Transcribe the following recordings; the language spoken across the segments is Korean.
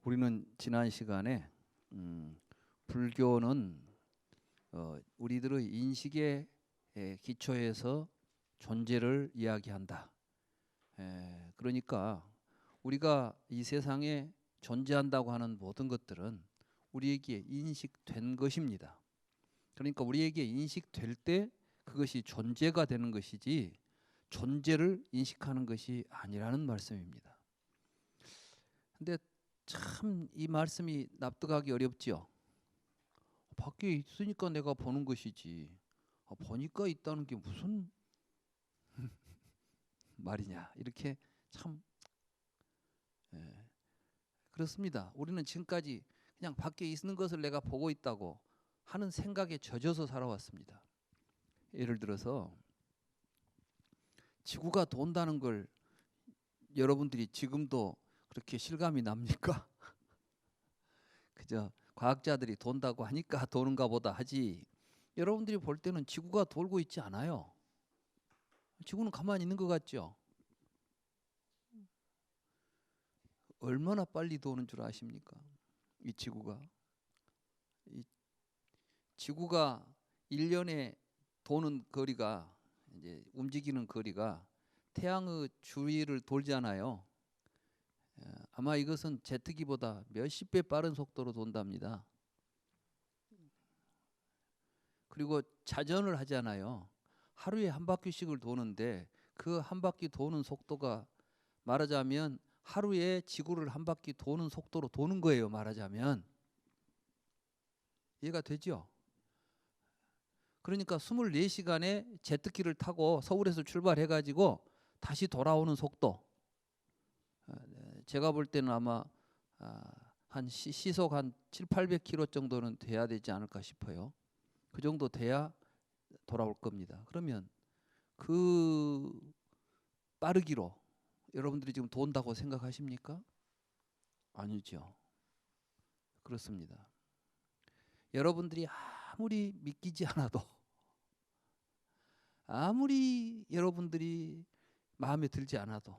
우리는 지난 시간에 불교는 우리들의 인식의 기초에서 존재를 이야기한다. 그러니까 우리가 이 세상에 존재한다고 하는 모든 것들은 우리에게 인식된 것입니다. 그러니까 우리에게 인식될 때 그것이 존재가 되는 것이지 존재를 인식하는 것이 아니라는 말씀입니다. 근데 참 이 말씀이 납득하기 어렵지요. 밖에 있으니까 내가 보는 것이지 보니까 있다는 게 무슨 말이냐 이렇게 참 그렇습니다. 우리는 지금까지 그냥 밖에 있는 것을 내가 보고 있다고 하는 생각에 젖어서 살아왔습니다. 예를 들어서 지구가 돈다는 걸 여러분들이 지금도 그렇게 실감이 납니까? 그저 과학자들이 돈다고 하니까 도는가 보다 하지 여러분들이 볼 때는 지구가 돌고 있지 않아요. 지구는 가만히 있는 것 같죠? 얼마나 빨리 도는 줄 아십니까? 이 지구가 1년에 도는 거리가 이제 움직이는 거리가 태양의 주위를 돌잖아요. 아마 이것은 제트기보다 몇십 배 빠른 속도로 돈답니다. 그리고 자전을 하잖아요. 하루에 한 바퀴씩을 도는데 그 한 바퀴 도는 속도가 말하자면 하루에 지구를 한 바퀴 도는 속도로 도는 거예요. 말하자면 이해가 되죠? 그러니까 24시간에 제트기를 타고 서울에서 출발해가지고 다시 돌아오는 속도 제가 볼 때는 아마 한 시속 한 7, 800km 정도는 돼야 되지 않을까 싶어요. 그 정도 돼야 돌아올 겁니다. 그러면 그 빠르기로 여러분들이 지금 돈다고 생각하십니까? 아니죠. 그렇습니다. 여러분들이 아무리 믿기지 않아도 아무리 여러분들이 마음에 들지 않아도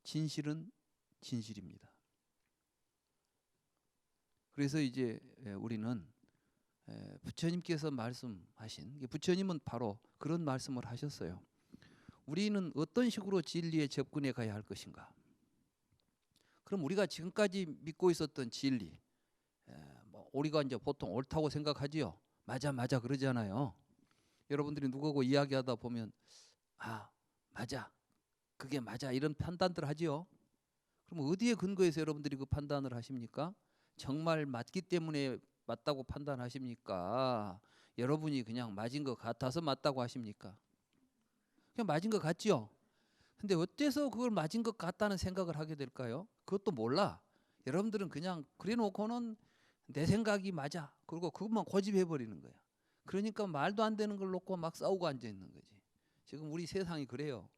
진실은 진실입니다. 그래서 이제 우리는 부처님께서 말씀하신 부처님은 바로 그런 말씀을 하셨어요. 우리는 어떤 식으로 진리에 접근해 가야 할 것인가? 그럼 우리가 지금까지 믿고 있었던 진리, 우리가 이제 보통 옳다고 생각하지요. 맞아 그러잖아요. 여러분들이 누구하고 이야기하다 보면 맞아, 그게 맞아 이런 판단들 하지요. 그럼 어디에 근거해서 여러분들이 그 판단을 하십니까? 정말 맞기 때문에 맞다고 판단하십니까? 여러분이 그냥 맞은 것 같아서 맞다고 하십니까? 그냥 맞은 것 같죠? 근데 어째서 그걸 맞은 것 같다는 생각을 하게 될까요? 그것도 몰라. 여러분들은 그냥 그래 놓고는 내 생각이 맞아. 그리고 그것만 고집해 버리는 거야. 그러니까 말도 안 되는 걸 놓고 막 싸우고 앉아 있는 거지. 지금 우리 세상이 그래요.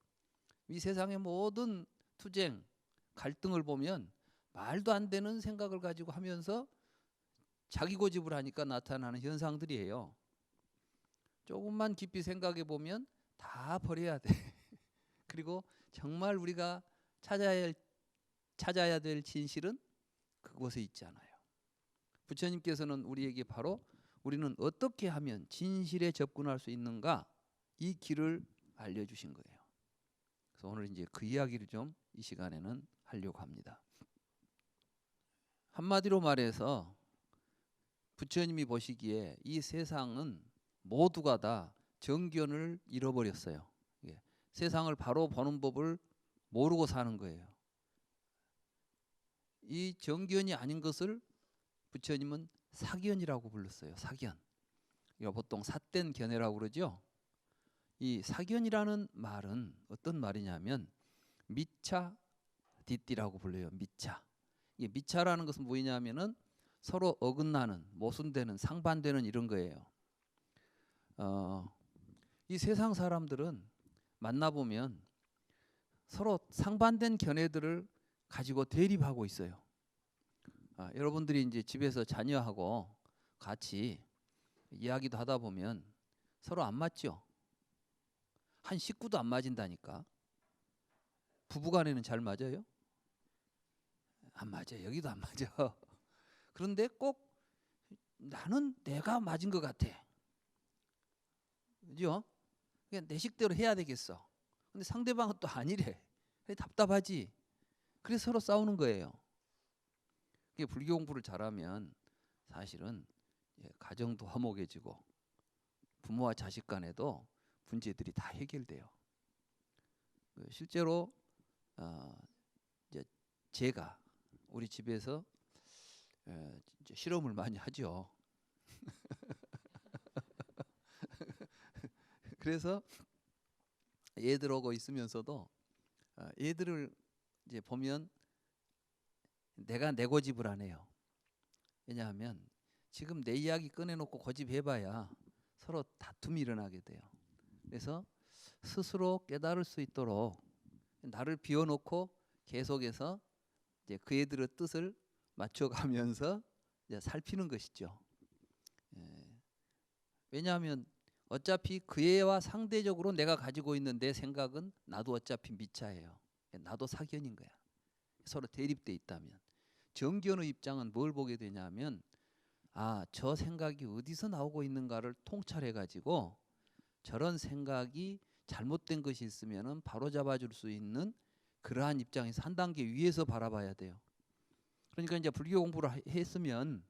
이 세상의 모든 투쟁, 갈등을 보면 말도 안 되는 생각을 가지고 하면서 자기 고집을 하니까 나타나는 현상들이에요. 조금만 깊이 생각해 보면 다 버려야 돼. 그리고 정말 우리가 찾아야 될 진실은 그곳에 있잖아요. 부처님께서는 우리에게 바로 우리는 어떻게 하면 진실에 접근할 수 있는가 이 길을 알려주신 거예요. 그래서 오늘 이제 그 이야기를 좀 이 시간에는 하려고 합니다. 한마디로 말해서 부처님이 보시기에 이 세상은 모두가 다 정견을 잃어버렸어요. 세상을 바로 보는 법을 모르고 사는 거예요. 이 정견이 아닌 것을 부처님은 사견이라고 불렀어요. 사견. 이거 보통 삿된 견해라고 그러죠. 이 사견이라는 말은 어떤 말이냐면 미차 디띠라고 불려요. 미차. 이 미차라는 것은 뭐냐면은 서로 어긋나는, 모순되는, 상반되는 이런 거예요. 이 세상 사람들은 만나보면 서로 상반된 견해들을 가지고 대립하고 있어요. 여러분들이 이제 집에서 자녀하고 같이 이야기도 하다 보면 서로 안 맞죠. 한 식구도 안 맞은다니까. 부부간에는 잘 맞아요? 안 맞아. 여기도 안 맞아. 그런데 꼭 나는 내가 맞은 것 같아. 그죠? 그냥 내 식대로 해야 되겠어. 근데 상대방은 또 아니래. 답답하지. 그래서 서로 싸우는 거예요. 이게 불교 공부를 잘하면 사실은 가정도 화목해지고 부모와 자식 간에도 문제들이 다 해결돼요. 실제로 이제 제가 우리 집에서 이제 실험을 많이 하죠. 그래서 애들하고 있으면서도 애들을 이제 보면 내가 내 고집을 안 해요. 왜냐하면 지금 내 이야기 꺼내놓고 고집해봐야 서로 다툼이 일어나게 돼요. 그래서 스스로 깨달을 수 있도록 나를 비워놓고 계속해서 이제 그 애들의 뜻을 맞춰가면서 이제 살피는 것이죠. 왜냐하면 어차피 그 애와 상대적으로 내가 가지고 있는 내 생각은 나도 어차피 미차예요. 나도 사견인 거야. 서로 대립돼 있다면. 정견의 입장은 뭘 보게 되냐면 저 생각이 어디서 나오고 있는가를 통찰해 가지고 저런 생각이 잘못된 것이 있으면은 바로 잡아줄 수 있는 그러한 입장에서 한 단계 위에서 바라봐야 돼요. 그러니까 이제 불교 공부를 했으면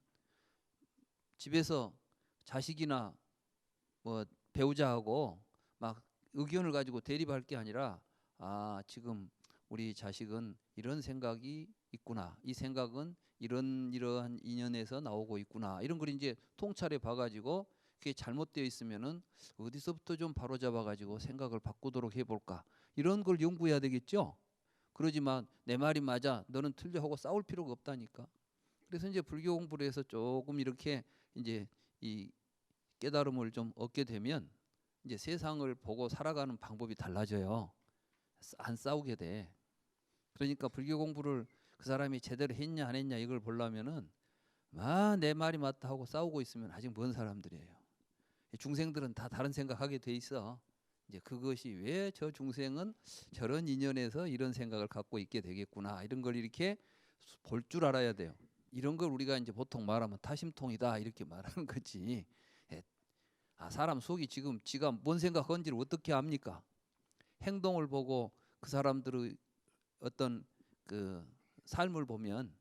집에서 자식이나 뭐 배우자하고 막 의견을 가지고 대립할 게 아니라 지금 우리 자식은 이런 생각이 있구나. 이 생각은 이러한 인연에서 나오고 있구나. 이런 걸 이제 통찰해 봐가지고 그게 잘못되어 있으면은 어디서부터 좀 바로잡아가지고 생각을 바꾸도록 해볼까. 이런 걸 연구해야 되겠죠. 그러지만 내 말이 맞아. 너는 틀려 하고 싸울 필요가 없다니까. 그래서 이제 불교 공부를 해서 조금 이렇게 이제 이 깨달음을 좀 얻게 되면 이제 세상을 보고 살아가는 방법이 달라져요. 안 싸우게 돼. 그러니까 불교 공부를 그 사람이 제대로 했냐 안 했냐 이걸 보려면은 내 말이 맞다 하고 싸우고 있으면 아직 먼 사람들이에요. 중생들은 다 다른 생각하게 돼 있어. 이제 그것이 왜 저 중생은 저런 인연에서 이런 생각을 갖고 있게 되겠구나 이런 걸 이렇게 볼 줄 알아야 돼요. 이런 걸 우리가 이제 보통 말하면 타심통이다 이렇게 말하는 거지. 사람 속이 지금 지가 뭔 생각하는지를 어떻게 압니까? 행동을 보고 그 사람들의 어떤 그 삶을 보면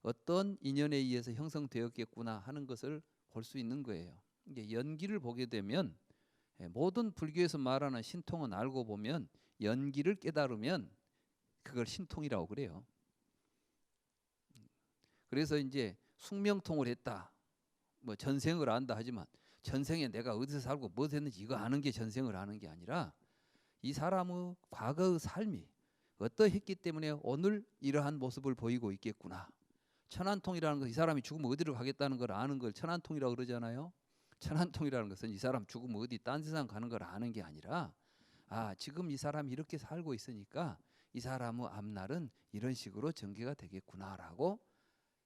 어떤 인연에 의해서 형성되었겠구나 하는 것을 볼 수 있는 거예요. 이게 연기를 보게 되면 모든 불교에서 말하는 신통은 알고 보면 연기를 깨달으면 그걸 신통이라고 그래요. 그래서 이제 숙명통을 했다. 뭐 전생을 안다 하지만 전생에 내가 어디서 살고 뭐 했는지 이거 아는 게 전생을 아는 게 아니라 이 사람의 과거의 삶이 어떠했기 때문에 오늘 이러한 모습을 보이고 있겠구나. 천안통이라는 것, 이 사람이 죽으면 어디로 가겠다는 걸 아는 걸 천안통이라고 그러잖아요. 천안통이라는 것은 이 사람 죽으면 어디 딴 세상 가는 걸 아는 게 아니라 지금 이 사람이 이렇게 살고 있으니까 이 사람의 앞날은 이런 식으로 전개가 되겠구나라고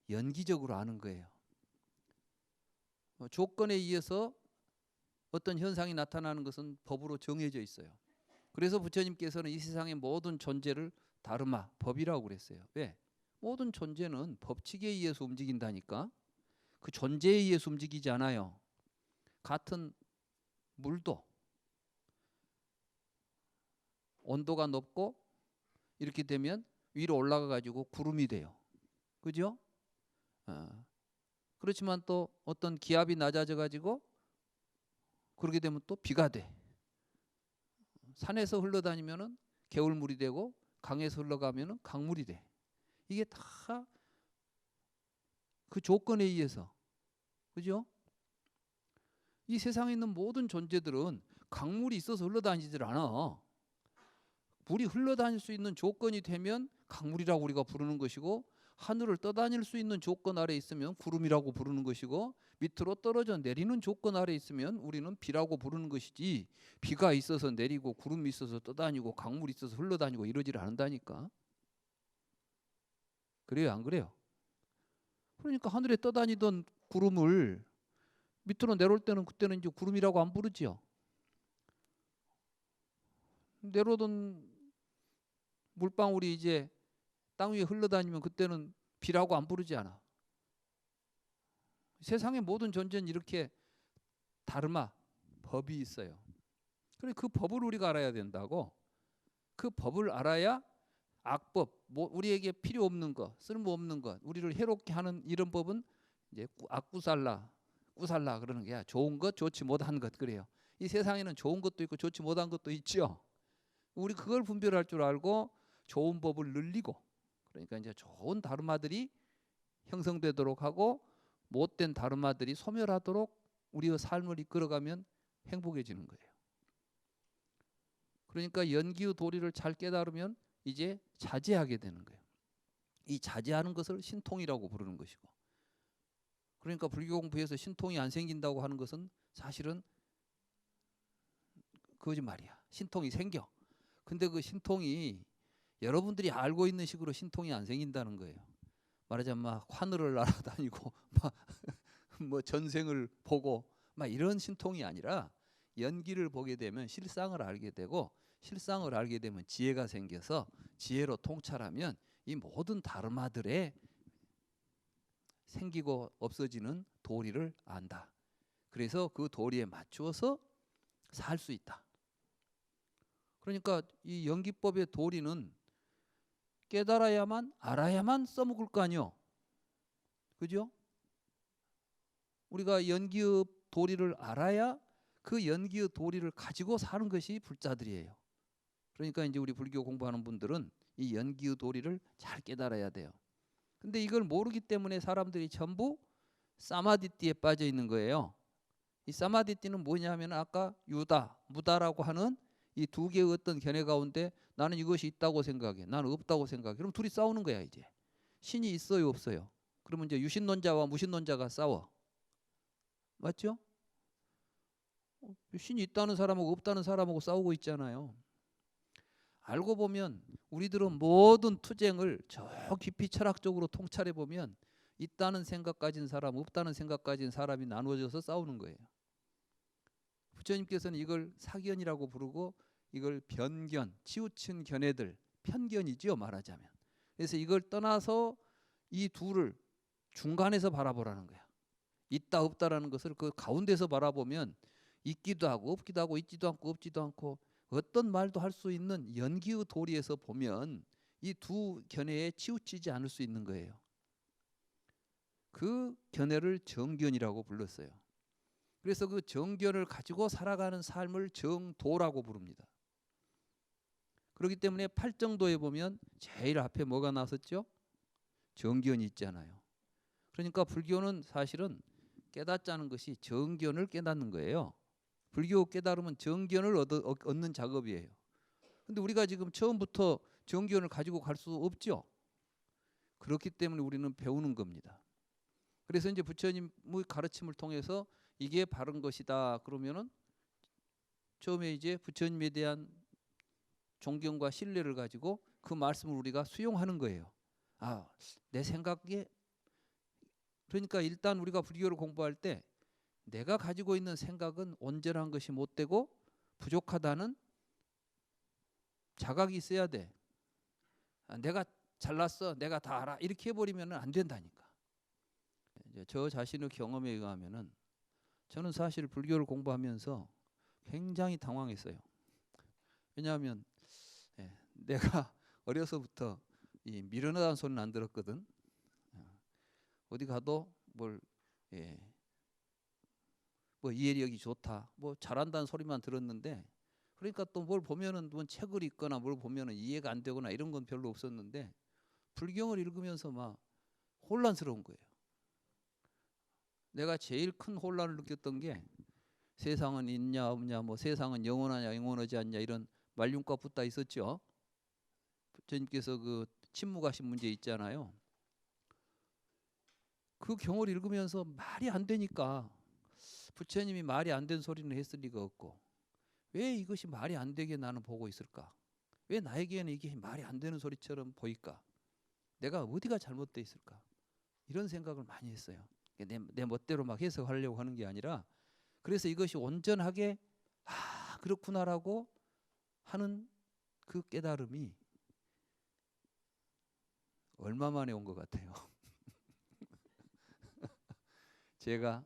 연기적으로 아는 거예요. 조건에 의해서 어떤 현상이 나타나는 것은 법으로 정해져 있어요. 그래서 부처님께서는 이 세상의 모든 존재를 다르마, 법이라고 그랬어요. 왜? 모든 존재는 법칙에 의해서 움직인다니까. 그 존재에 의해서 움직이지 않아요. 같은 물도 온도가 높고 이렇게 되면 위로 올라가 가지고 구름이 돼요. 그죠? 그렇지만 또 어떤 기압이 낮아져 가지고 그렇게 되면 또 비가 돼. 산에서 흘러다니면은 개울물이 되고 강에서 흘러가면은 강물이 돼. 이게 다 그 조건에 의해서. 그죠? 이 세상에 있는 모든 존재들은 강물이 있어서 흘러다니질 않아. 물이 흘러다닐 수 있는 조건이 되면 강물이라고 우리가 부르는 것이고 하늘을 떠다닐 수 있는 조건 아래 있으면 구름이라고 부르는 것이고 밑으로 떨어져 내리는 조건 아래 있으면 우리는 비라고 부르는 것이지 비가 있어서 내리고 구름이 있어서 떠다니고 강물이 있어서 흘러다니고 이러질 않는다니까. 그래요 안 그래요? 그러니까 하늘에 떠다니던 구름을 밑으로 내려올 때는 그때는 이제 구름이라고 안 부르지요. 내려오던 물방울이 이제 땅 위에 흘러다니면 그때는 비라고 안 부르지 않아. 세상의 모든 존재는 이렇게 다르마 법이 있어요. 그래 그 법을 우리가 알아야 된다고. 그 법을 알아야 악법, 뭐 우리에게 필요 없는 것, 쓸모 없는 것, 우리를 해롭게 하는 이런 법은 이제 악구살라, 구살라 그러는 게야. 좋은 것, 좋지 못한 것 그래요. 이 세상에는 좋은 것도 있고 좋지 못한 것도 있죠. 우리 그걸 분별할 줄 알고 좋은 법을 늘리고, 그러니까 이제 좋은 다르마들이 형성되도록 하고 못된 다르마들이 소멸하도록 우리의 삶을 이끌어가면 행복해지는 거예요. 그러니까 연기의 도리를 잘 깨달으면 이제 자제하게 되는 거예요. 이 자제하는 것을 신통이라고 부르는 것이고, 그러니까 불교 공부에서 신통이 안 생긴다고 하는 것은 사실은 거짓말이야. 신통이 생겨. 근데 그 신통이 여러분들이 알고 있는 식으로 신통이 안 생긴다는 거예요. 말하자면 막 하늘을 날아다니고 막 뭐 전생을 보고 막 이런 신통이 아니라 연기를 보게 되면 실상을 알게 되고, 실상을 알게 되면 지혜가 생겨서 지혜로 통찰하면 이 모든 다르마들의 생기고 없어지는 도리를 안다. 그래서 그 도리에 맞추어서 살 수 있다. 그러니까 이 연기법의 도리는 깨달아야만 알아야만 써먹을 거 아니요. 그죠? 우리가 연기의 도리를 알아야 그 연기의 도리를 가지고 사는 것이 불자들이에요. 그러니까 이제 우리 불교 공부하는 분들은 이 연기의 도리를 잘 깨달아야 돼요. 근데 이걸 모르기 때문에 사람들이 전부 사마디띠에 빠져 있는 거예요. 이 사마디띠는 뭐냐면 아까 유다, 무다라고 하는 이 두 개의 어떤 견해 가운데 나는 이것이 있다고 생각해, 나는 없다고 생각해. 그럼 둘이 싸우는 거야 이제. 신이 있어요, 없어요? 그러면 이제 유신론자와 무신론자가 싸워. 맞죠? 신이 있다는 사람하고 없다는 사람하고 싸우고 있잖아요. 알고 보면 우리들은 모든 투쟁을 저 깊이 철학적으로 통찰해 보면 있다는 생각 가진 사람, 없다는 생각 가진 사람이 나누어져서 싸우는 거예요. 부처님께서는 이걸 사견이라고 부르고 이걸 변견, 치우친 견해들, 편견이지요 말하자면. 그래서 이걸 떠나서 이 둘을 중간에서 바라보라는 거야. 있다 없다라는 것을 그 가운데서 바라보면 있기도 하고 없기도 하고 있지도 않고 없지도 않고 어떤 말도 할 수 있는 연기의 도리에서 보면 이 두 견해에 치우치지 않을 수 있는 거예요. 그 견해를 정견이라고 불렀어요. 그래서 그 정견을 가지고 살아가는 삶을 정도라고 부릅니다. 그렇기 때문에 팔정도에 보면 제일 앞에 뭐가 나섰죠? 정견이 있잖아요. 그러니까 불교는 사실은 깨닫자는 것이 정견을 깨닫는 거예요. 불교 깨달으면 정견을 얻는 작업이에요. 근데 우리가 지금 처음부터 정견을 가지고 갈 수 없죠. 그렇기 때문에 우리는 배우는 겁니다. 그래서 이제 부처님의 가르침을 통해서 이게 바른 것이다 그러면은 처음에 이제 부처님에 대한 존경과 신뢰를 가지고 그 말씀을 우리가 수용하는 거예요. 아, 내 생각에, 그러니까 일단 우리가 불교를 공부할 때 내가 가지고 있는 생각은 온전한 것이 못 되고 부족하다는 자각이 있어야 돼. 내가 잘났어, 내가 다 알아 이렇게 해버리면 안 된다니까. 이제 저 자신의 경험에 의하면은 저는 사실 불교를 공부하면서 굉장히 당황했어요. 왜냐하면 내가 어려서부터 이 미련하다는 소리는 안 들었거든. 어디 가도 뭘 뭐 이해력이 좋다, 뭐 잘한다는 소리만 들었는데, 그러니까 또 뭘 보면은 뭐 책을 읽거나 뭘 보면은 이해가 안 되거나 이런 건 별로 없었는데 불경을 읽으면서 막 혼란스러운 거예요. 내가 제일 큰 혼란을 느꼈던 게 세상은 있냐 없냐, 뭐 세상은 영원하냐 영원하지 않냐 이런 말륜과 붙다 있었죠. 부처님께서 그 침묵하신 문제 있잖아요. 그 경을 읽으면서 말이 안 되니까 부처님이 말이 안 된 소리는 했을 리가 없고 왜 이것이 말이 안 되게 나는 보고 있을까? 왜 나에게는 이게 말이 안 되는 소리처럼 보일까? 내가 어디가 잘못되어 있을까? 이런 생각을 많이 했어요. 내 멋대로 막 해석하려고 하는 게 아니라, 그래서 이것이 온전하게 그렇구나라고 하는 그 깨달음이 얼마 만에 온 것 같아요. 제가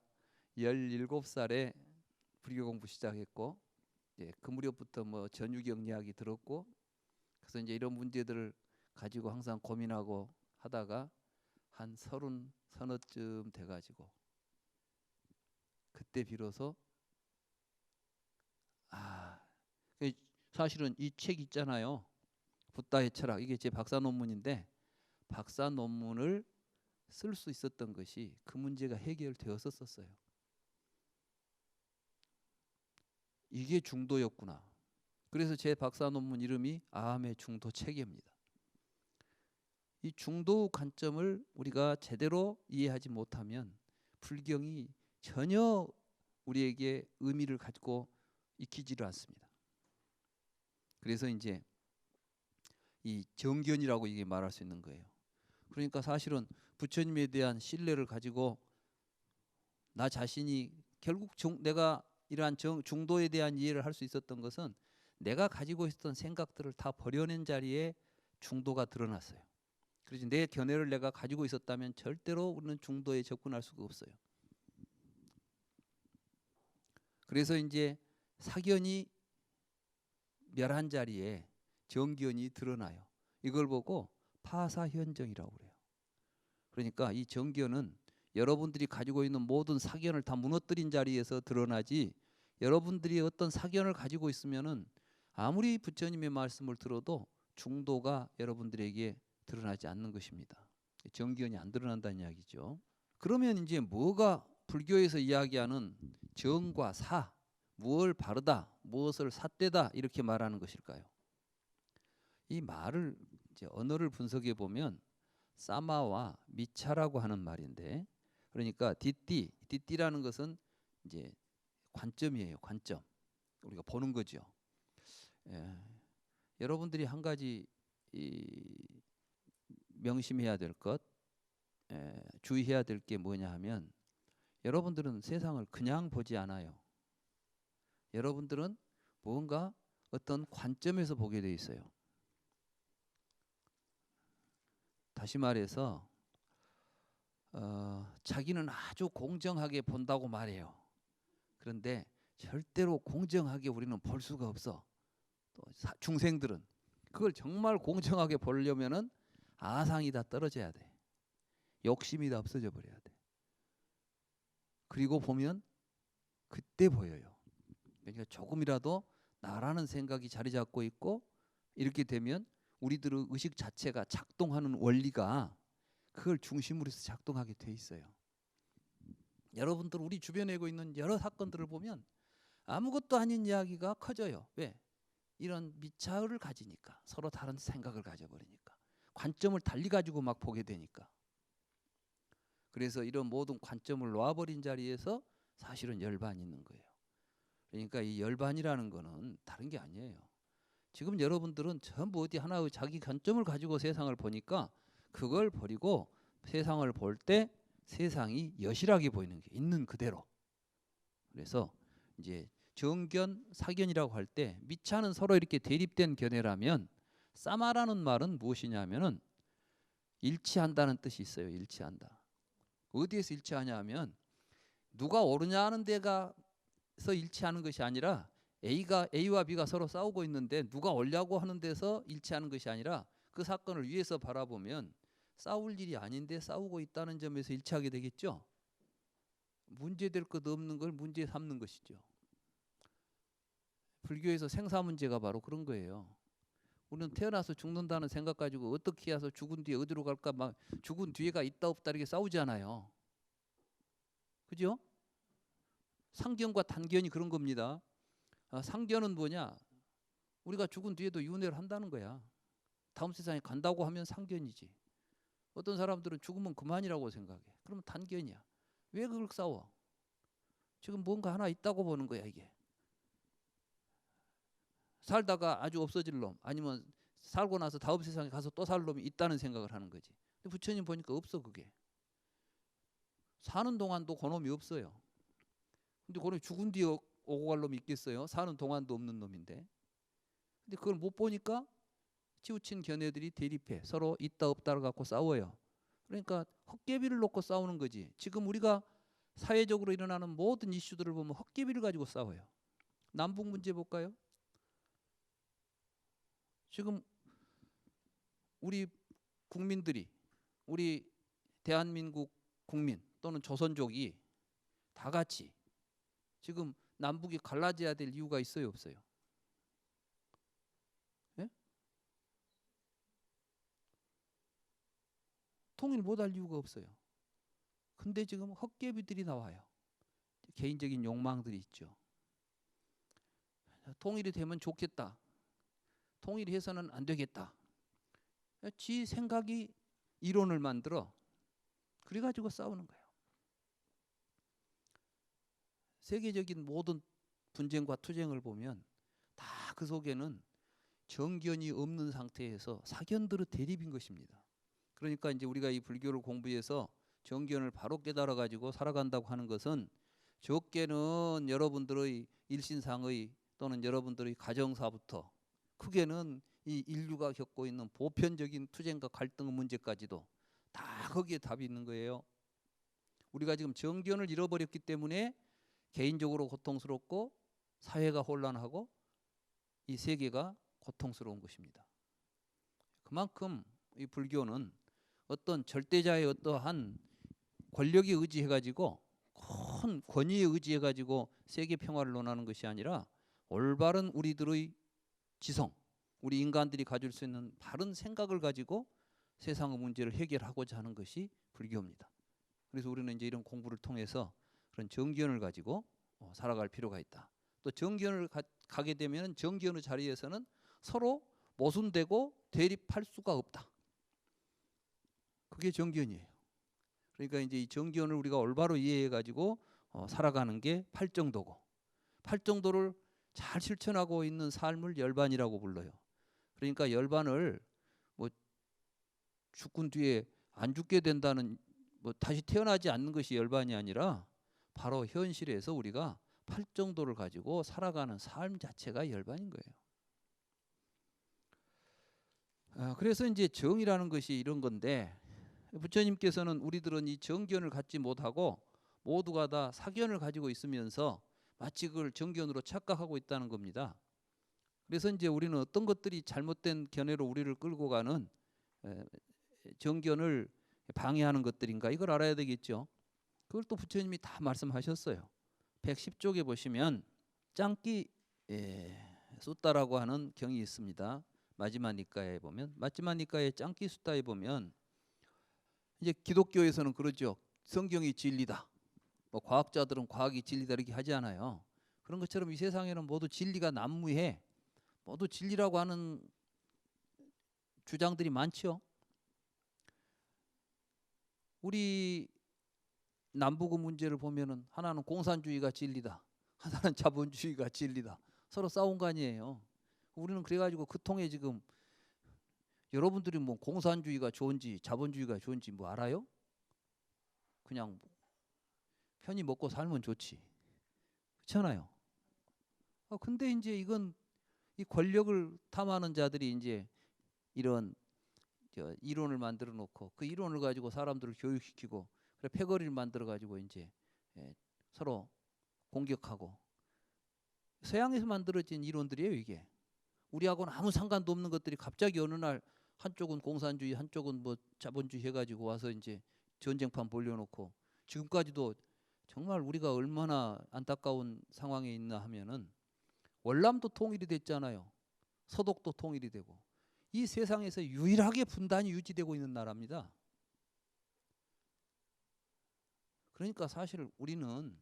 17살에 불교 공부 시작했고, 그 무렵부터 뭐 전유경 이야기 들었고, 그래서 이제 이런 문제들을 가지고 항상 고민하고 하다가 한 30 서너쯤 돼가지고 그때 비로소 사실은 이 책 있잖아요. 붓다의 철학, 이게 제 박사 논문인데 박사 논문을 쓸 수 있었던 것이 그 문제가 해결되었었어요. 이게 중도였구나. 그래서 제 박사 논문 이름이 아함의 중도 체계입니다. 이 중도 관점을 우리가 제대로 이해하지 못하면 불경이 전혀 우리에게 의미를 갖고 익히지를 않습니다. 그래서 이제 이 정견이라고 이게 말할 수 있는 거예요. 그러니까 사실은 부처님에 대한 신뢰를 가지고 나 자신이 결국 내가 이러한 중도에 대한 이해를 할 수 있었던 것은 내가 가지고 있었던 생각들을 다 버려낸 자리에 중도가 드러났어요. 그래서 내 견해를 내가 가지고 있었다면 절대로 우리는 중도에 접근할 수가 없어요. 그래서 이제 사견이 멸한 자리에 정견이 드러나요. 이걸 보고 파사현정이라고 그래요. 그러니까 이 정견은 여러분들이 가지고 있는 모든 사견을 다 무너뜨린 자리에서 드러나지, 여러분들이 어떤 사견을 가지고 있으면은 아무리 부처님의 말씀을 들어도 중도가 여러분들에게 드러나지 않는 것입니다. 정견이 안 드러난다는 이야기죠. 그러면 이제 뭐가 불교에서 이야기하는 정과 사, 무엇을 바르다, 무엇을 삿되다 이렇게 말하는 것일까요? 이 말을 이제 언어를 분석해 보면 사마와 미차라고 하는 말인데, 그러니까 띠띠라는 것은 이제 관점이에요. 관점. 우리가 보는 거죠. 여러분들이 한 가지 명심해야 될 것, 주의해야 될 게 뭐냐 하면, 여러분들은 세상을 그냥 보지 않아요. 여러분들은 뭔가 어떤 관점에서 보게 돼 있어요. 다시 말해서 자기는 아주 공정하게 본다고 말해요. 그런데 절대로 공정하게 우리는 볼 수가 없어. 또 중생들은 그걸 정말 공정하게 보려면은 아상이 다 떨어져야 돼. 욕심이 다 없어져 버려야 돼. 그리고 보면 그때 보여요. 그러니까 조금이라도 나라는 생각이 자리 잡고 있고 이렇게 되면 우리들의 의식 자체가 작동하는 원리가 그걸 중심으로 해서 작동하게 돼 있어요. 여러분들 우리 주변에 있는 여러 사건들을 보면 아무것도 아닌 이야기가 커져요. 왜? 이런 미차를 가지니까, 서로 다른 생각을 가져버리니까, 관점을 달리 가지고 막 보게 되니까. 그래서 이런 모든 관점을 놓아버린 자리에서 사실은 열반이 있는 거예요. 그러니까 이 열반이라는 거는 다른 게 아니에요. 지금 여러분들은 전부 어디 하나의 자기 관점을 가지고 세상을 보니까 그걸 버리고 세상을 볼 때 세상이 여실하게 보이는 게 있는 그대로. 그래서 이제 정견, 사견이라고 할 때 미차는 서로 이렇게 대립된 견해라면, 사마라는 말은 무엇이냐면은 일치한다는 뜻이 있어요. 일치한다. 어디에서 일치하냐 하면 누가 옳으냐 하는 데가서 일치하는 것이 아니라 A와 B가 서로 싸우고 있는데 누가 옳냐고 하는 데서 일치하는 것이 아니라 그 사건을 위에서 바라보면 싸울 일이 아닌데 싸우고 있다는 점에서 일치하게 되겠죠. 문제될 것 없는 걸 문제 삼는 것이죠. 불교에서 생사 문제가 바로 그런 거예요. 우리는 태어나서 죽는다는 생각 가지고 어떻게 해서 죽은 뒤에 어디로 갈까, 막 죽은 뒤에가 있다 없다 이렇게 싸우잖아요. 그죠? 상견과 단견이 그런 겁니다. 상견은 뭐냐? 우리가 죽은 뒤에도 윤회를 한다는 거야. 다음 세상에 간다고 하면 상견이지. 어떤 사람들은 죽으면 그만이라고 생각해. 그러면 단견이야. 왜 그걸 싸워? 지금 뭔가 하나 있다고 보는 거야 이게. 살다가 아주 없어질 놈, 아니면 살고 나서 다음 세상에 가서 또 살 놈이 있다는 생각을 하는 거지. 근데 부처님 보니까 없어 그게. 사는 동안도 그놈이 없어요. 근데 그놈이 죽은 뒤에 오고 갈 놈이 있겠어요? 사는 동안도 없는 놈인데. 근데 그걸 못 보니까 치우친 견해들이 대립해 서로 있다 없다를 갖고 싸워요. 그러니까 헛개비를 놓고 싸우는 거지. 지금 우리가 사회적으로 일어나는 모든 이슈들을 보면 헛개비를 가지고 싸워요. 남북 문제 볼까요? 지금 우리 국민들이, 우리 대한민국 국민 또는 조선족이 다 같이 지금 남북이 갈라져야 될 이유가 있어요, 없어요? 예? 통일 못할 이유가 없어요. 근데 지금 헛개비들이 나와요. 개인적인 욕망들이 있죠. 통일이 되면 좋겠다. 통일이 해서는 안 되겠다. 지 생각이 이론을 만들어 그래가지고 싸우는 거예요. 세계적인 모든 분쟁과 투쟁을 보면 다 그 속에는 정견이 없는 상태에서 사견들의 대립인 것입니다. 그러니까 이제 우리가 이 불교를 공부해서 정견을 바로 깨달아 가지고 살아간다고 하는 것은 적게는 여러분들의 일신상의 또는 여러분들의 가정사부터 크게는 이 인류가 겪고 있는 보편적인 투쟁과 갈등의 문제까지도 다 거기에 답이 있는 거예요. 우리가 지금 정견을 잃어버렸기 때문에 개인적으로 고통스럽고 사회가 혼란하고 이 세계가 고통스러운 것입니다. 그만큼 이 불교는 어떤 절대자의 어떠한 권력에 의지해 가지고 큰 권위에 의지해 가지고 세계 평화를 논하는 것이 아니라 올바른 우리들의 지성, 우리 인간들이 가질 수 있는 바른 생각을 가지고 세상의 문제를 해결하고자 하는 것이 불교입니다. 그래서 우리는 이제 이런 공부를 통해서 그런 정견을 가지고 살아갈 필요가 있다. 또 정견을 가게 되면 정견의 자리에서는 서로 모순되고 대립할 수가 없다. 그게 정견이에요. 그러니까 이제 이 정견을 우리가 올바로 이해해 가지고 살아가는 게 팔정도고, 팔정도를 잘 실천하고 있는 삶을 열반이라고 불러요. 그러니까 열반을 뭐 죽은 뒤에 안 죽게 된다는, 뭐 다시 태어나지 않는 것이 열반이 아니라 바로 현실에서 우리가 팔정도를 가지고 살아가는 삶 자체가 열반인 거예요. 그래서 이제 정이라는 것이 이런 건데, 부처님께서는 우리들은 이 정견을 갖지 못하고 모두가 다 사견을 가지고 있으면서 마치 그걸 정견으로 착각하고 있다는 겁니다. 그래서 이제 우리는 어떤 것들이 잘못된 견해로 우리를 끌고 가는 정견을 방해하는 것들인가, 이걸 알아야 되겠죠. 그걸 또 부처님이 다 말씀하셨어요. 110쪽에 보시면 짱끼 숫다라고 하는 경이 있습니다. 마지막 니까에 보면, 마지막 니까의 짱끼 숫다에 보면 이제 기독교에서는 그러죠. 성경이 진리다. 뭐 과학자들은 과학이 진리다 이렇게 하지 않아요. 그런 것처럼 이 세상에는 모두 진리가 난무해. 모두 진리라고 하는 주장들이 많죠. 우리 남북의 문제를 보면은 하나는 공산주의가 진리다, 하나는 자본주의가 진리다. 서로 싸운 거 아니에요. 우리는 그래가지고 그 통에 지금 여러분들이 뭐 공산주의가 좋은지 자본주의가 좋은지 뭐 알아요? 그냥 편히 먹고 살면 좋지. 그렇잖아요. 근데 이제 이건 이 권력을 탐하는 자들이 이제 이런 이론을 만들어 놓고 그 이론을 가지고 사람들을 교육시키고 그래 패거리를 만들어 가지고 이제 서로 공격하고, 서양에서 만들어진 이론들이에요. 이게 우리하고는 아무 상관도 없는 것들이 갑자기 어느 날 한쪽은 공산주의 한쪽은 뭐 자본주의 해가지고 와서 이제 전쟁판 벌려놓고, 지금까지도 정말 우리가 얼마나 안타까운 상황에 있나 하면은 월남도 통일이 됐잖아요. 서독도 통일이 되고, 이 세상에서 유일하게 분단이 유지되고 있는 나라입니다. 그러니까 사실 우리는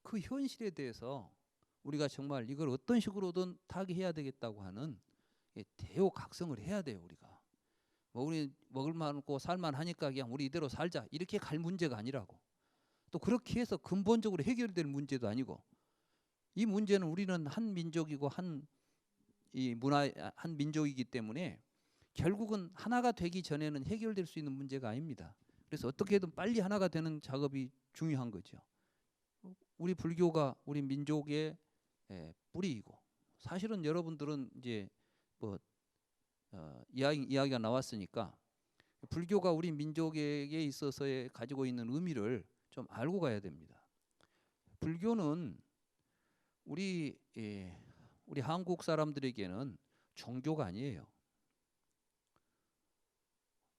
그 현실에 대해서 우리가 정말 이걸 어떤 식으로든 타개해야 되겠다고 하는 대오각성을 해야 돼요. 우리가 뭐 우리 먹을 만고 살만 하니까 그냥 우리 이대로 살자 이렇게 갈 문제가 아니라고, 또 그렇게 해서 근본적으로 해결될 문제도 아니고, 이 문제는 우리는 한 민족이고 이 문화 한 민족이기 때문에 결국은 하나가 되기 전에는 해결될 수 있는 문제가 아닙니다. 그래서 어떻게든 빨리 하나가 되는 작업이 중요한 거죠. 우리 불교가 우리 민족의 뿌리이고, 사실은 여러분들은 이제 뭐 이야기가 나왔으니까 불교가 우리 민족에게 있어서의 가지고 있는 의미를 좀 알고 가야 됩니다. 불교는 우리 한국 사람들에게는 종교가 아니에요.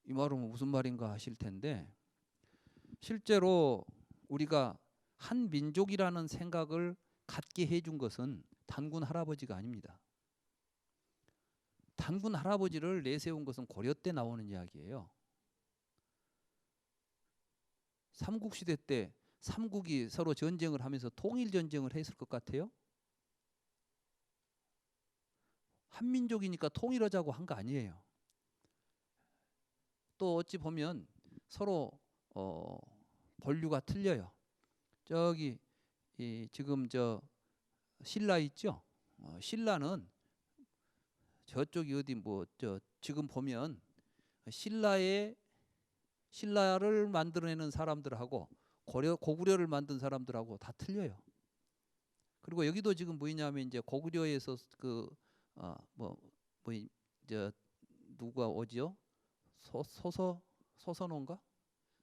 이 말은 무슨 말인가 하실 텐데, 실제로 우리가 한 민족이라는 생각을 갖게 해준 것은 단군 할아버지가 아닙니다. 단군 할아버지를 내세운 것은 고려 때 나오는 이야기예요. 삼국시대 때 삼국이 서로 전쟁을 하면서 통일 전쟁을 했을 것 같아요? 한민족이니까 통일하자고 한 거 아니에요. 또 어찌 보면 서로 본류가 틀려요. 저기 지금 저 신라 있죠? 신라는 저쪽이 어디 지금 보면 신라를 만들어내는 사람들하고 고구려를 만든 사람들하고 다 틀려요. 그리고 여기도 지금 뭐냐면 이제 고구려에서 누가 오지요? 소선호인가?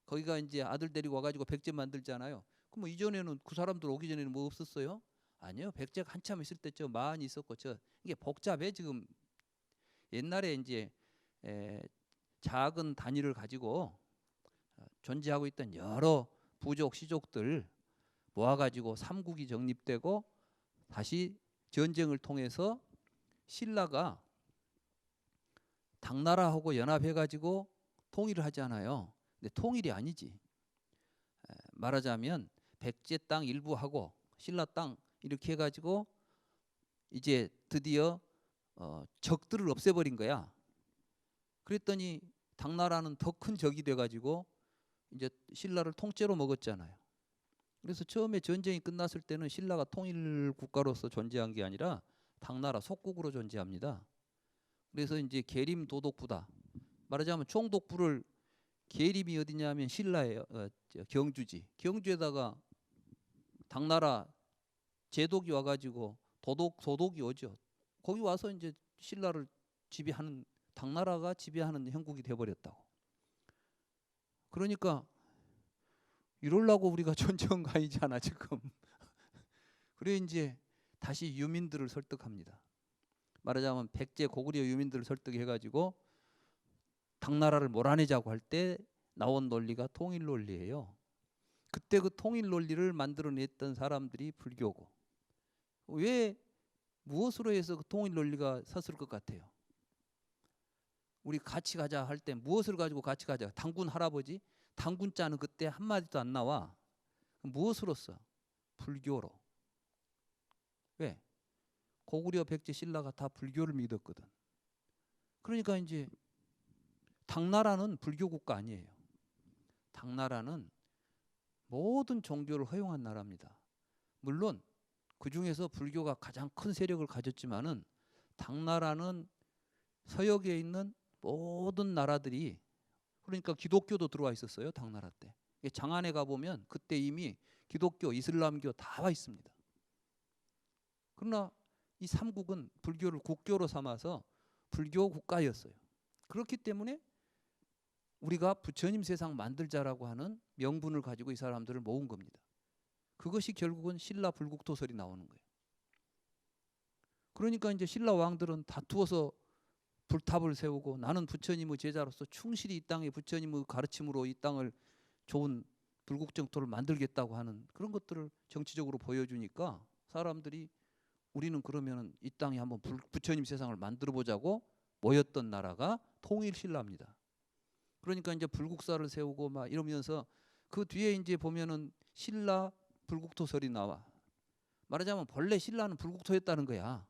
거기가 이제 아들 데리고 와가지고 백제 만들잖아요. 그럼 뭐 이전에는 그 사람들 오기 전에는 뭐 없었어요? 아니요. 백제가 한참 있을 때죠. 많이 있었고 이게 복잡해 지금. 옛날에 이제 작은 단위를 가지고 존재하고 있던 여러 부족 시족들 모아가지고 삼국이 정립되고 다시 전쟁을 통해서 신라가 당나라하고 연합해가지고 통일을 하잖아요. 근데 통일이 아니지. 말하자면 백제 땅 일부하고 신라 땅 이렇게 해가지고 이제 드디어 적들을 없애버린 거야. 그랬더니 당나라는 더 큰 적이 돼가지고 이제 신라를 통째로 먹었잖아요. 그래서 처음에 전쟁이 끝났을 때는 신라가 통일 국가로서 존재한 게 아니라 당나라 속국으로 존재합니다. 그래서 이제 계림 도독부다. 말하자면 총독부를 계림이 어디냐면 신라예요. 경주지. 경주에다가 당나라 제독이 와가지고 도독이 오죠. 거기 와서 이제 신라를 지배하는 당나라가 지배하는 형국이 돼버렸다고. 그러니까 이럴라고 우리가 전쟁 가이잖아 지금. 그래 이제 다시 유민들을 설득합니다. 말하자면 백제 고구려 유민들을 설득해가지고 당나라를 몰아내자고 할 때 나온 논리가 통일 논리예요. 그때 그 통일 논리를 만들어냈던 사람들이 불교고. 왜 무엇으로 해서 그 통일 논리가 섰을 것 같아요? 우리 같이 가자 할 때 무엇을 가지고 같이 가자? 당군 할아버지? 당군자는 그때 한마디도 안 나와. 무엇으로써? 불교로. 왜? 고구려 백제 신라가 다 불교를 믿었거든. 그러니까 이제 당나라는 불교 국가 아니에요. 당나라는 모든 종교를 허용한 나라입니다. 물론 그 중에서 불교가 가장 큰 세력을 가졌지만은 당나라는 서역에 있는 모든 나라들이 그러니까 기독교도 들어와 있었어요. 당나라 때. 장안에 가보면 그때 이미 기독교, 이슬람교 다 와 있습니다. 그러나 이 삼국은 불교를 국교로 삼아서 불교 국가였어요. 그렇기 때문에 우리가 부처님 세상 만들자라고 하는 명분을 가지고 이 사람들을 모은 겁니다. 그것이 결국은 신라 불국토설이 나오는 거예요. 그러니까 이제 신라 왕들은 다투어서 불탑을 세우고 나는 부처님의 제자로서 충실히 이 땅에 부처님의 가르침으로 이 땅을 좋은 불국정토를 만들겠다고 하는 그런 것들을 정치적으로 보여주니까 사람들이 우리는 그러면 이 땅에 한번 부처님 세상을 만들어 보자고 모였던 나라가 통일신라입니다. 그러니까 이제 불국사를 세우고 막 이러면서 그 뒤에 이제 보면은 신라 불국토설이 나와. 말하자면 본래 신라는 불국토였다는 거야.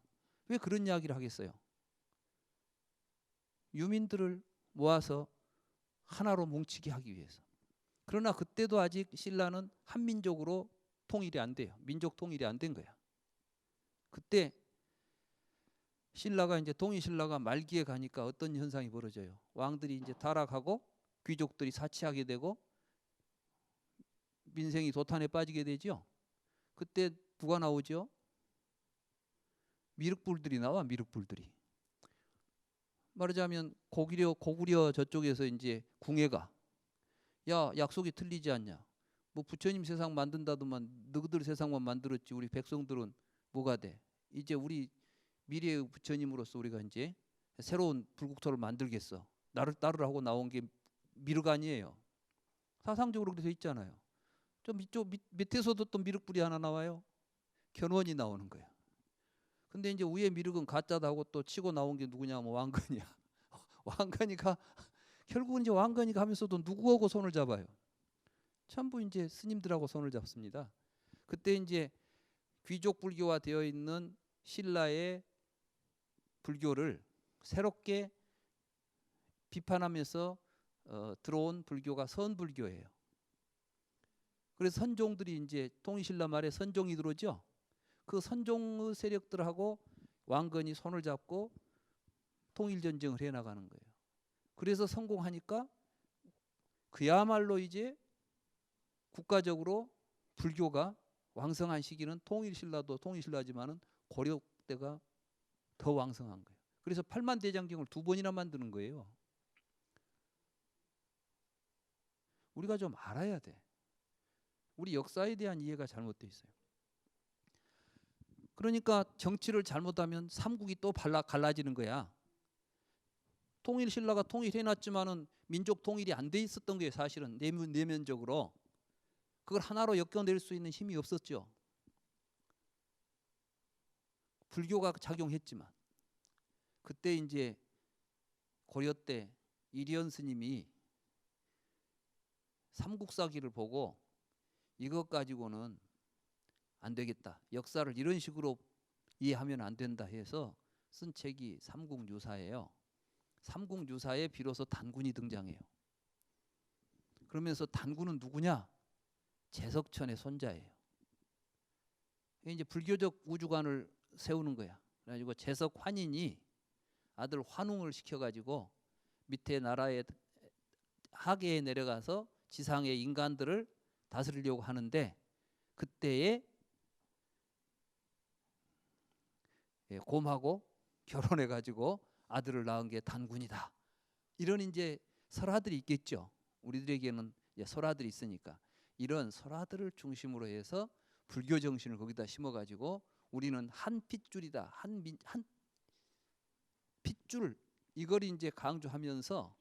왜 그런 이야기를 하겠어요? 유민들을 모아서 하나로 뭉치게 하기 위해서. 그러나 그때도 아직 신라는 한민족으로 통일이 안 돼요. 민족 통일이 안 된 거야. 그때 신라가 이제 동의신라가 말기에 가니까 어떤 현상이 벌어져요. 왕들이 이제 타락하고 귀족들이 사치하게 되고 민생이 도탄에 빠지게 되죠. 그때 누가 나오죠? 미륵불들이 나와. 미륵불들이. 말하자면 고구려 저쪽에서 이제 궁예가 야 약속이 틀리지 않냐. 뭐 부처님 세상 만든다더만 너희들 세상만 만들었지 우리 백성들은 뭐가 돼? 이제 우리 미래의 부처님으로서 우리가 이제 새로운 불국토를 만들겠어. 나를 따르라 하고 나온 게 미륵 아니에요. 사상적으로 그렇게 돼 있잖아요. 좀 이쪽 밑에서도 또 미륵불이 하나 나와요. 견원이 나오는 거야. 근데 이제 위에 미륵은 가짜다 하고 또 치고 나온 게 누구냐? 뭐 왕건이야. 왕건이가 결국은 이제 왕건이 가면서도 누구하고 손을 잡아요? 전부 이제 스님들하고 손을 잡습니다. 그때 이제 귀족 불교화 되어 있는 신라의 불교를 새롭게 비판하면서 들어온 불교가 선불교예요. 그래서 선종들이 이제 통일신라 말에 선종이 들어오죠. 그 선종의 세력들하고 왕건이 손을 잡고 통일전쟁을 해나가는 거예요. 그래서 성공하니까 그야말로 이제 국가적으로 불교가 왕성한 시기는 통일신라도 통일신라지만은 고려 때가 더 왕성한 거예요. 그래서 8만 대장경을 2번이나 만드는 거예요. 우리가 좀 알아야 돼. 우리 역사에 대한 이해가 잘못돼 있어요. 그러니까 정치를 잘못하면 삼국이 또 갈라지는 거야. 통일신라가 통일해놨지만은 민족 통일이 안 돼 있었던 거예요. 사실은 내면적으로. 그걸 하나로 엮어낼 수 있는 힘이 없었죠. 불교가 작용했지만 그때 이제 고려 때 이리연 스님이 삼국사기를 보고 이것 가지고는 안 되겠다. 역사를 이런 식으로 이해하면 안 된다 해서 쓴 책이 삼국유사예요. 삼국유사에 비로소 단군이 등장해요. 그러면서 단군은 누구냐? 제석천의 손자예요. 이제 불교적 우주관을 세우는 거야. 그래가지고 제석환인이 아들 환웅을 시켜가지고 밑에 나라의 하계에 내려가서 지상의 인간들을 다스리려고 하는데 그때에 곰하고 결혼해가지고 아들을 낳은 게 단군이다. 이런 이제 설화들이 있겠죠. 우리들에게는 이제 설화들이 있으니까 이런 설화들을 중심으로 해서 불교 정신을 거기다 심어가지고 우리는 한 핏줄이다. 한 핏줄 이걸 이제 강조하면서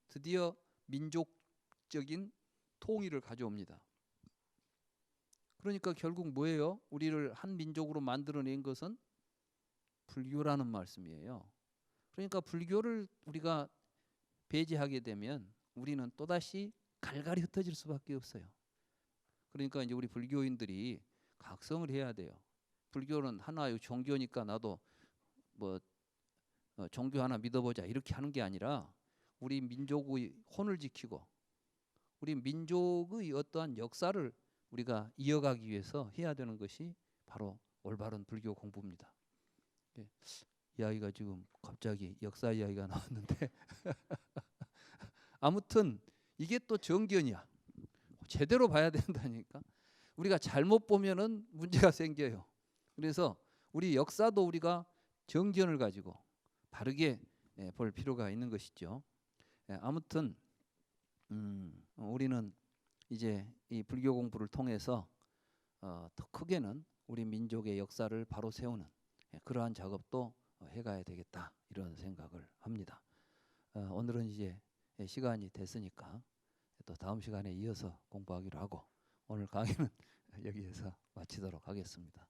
드디어 민족적인 통일을 가져옵니다. 그러니까 결국 뭐예요? 우리를 한 민족으로 만들어낸 것은 불교라는 말씀이에요. 그러니까 불교를 우리가 배제하게 되면 우리는 또다시 갈갈이 흩어질 수밖에 없어요. 그러니까 이제 우리 불교인들이 각성을 해야 돼요. 불교는 하나의 종교니까 나도 뭐 종교 하나 믿어보자 이렇게 하는 게 아니라 우리 민족의 혼을 지키고 우리 민족의 어떠한 역사를 우리가 이어가기 위해서 해야 되는 것이 바로 올바른 불교 공부입니다. 이야기가 지금 갑자기 역사 이야기가 나왔는데 아무튼 이게 또 정견이야. 제대로 봐야 된다니까. 우리가 잘못 보면은 문제가 생겨요. 그래서 우리 역사도 우리가 정견을 가지고 바르게 볼 필요가 있는 것이죠. 아무튼 우리는 이제 이 불교 공부를 통해서 더 크게는 우리 민족의 역사를 바로 세우는 그러한 작업도 해가야 되겠다 이런 생각을 합니다. 오늘은 이제 시간이 됐으니까 또 다음 시간에 이어서 공부하기로 하고 오늘 강의는 여기에서 마치도록 하겠습니다.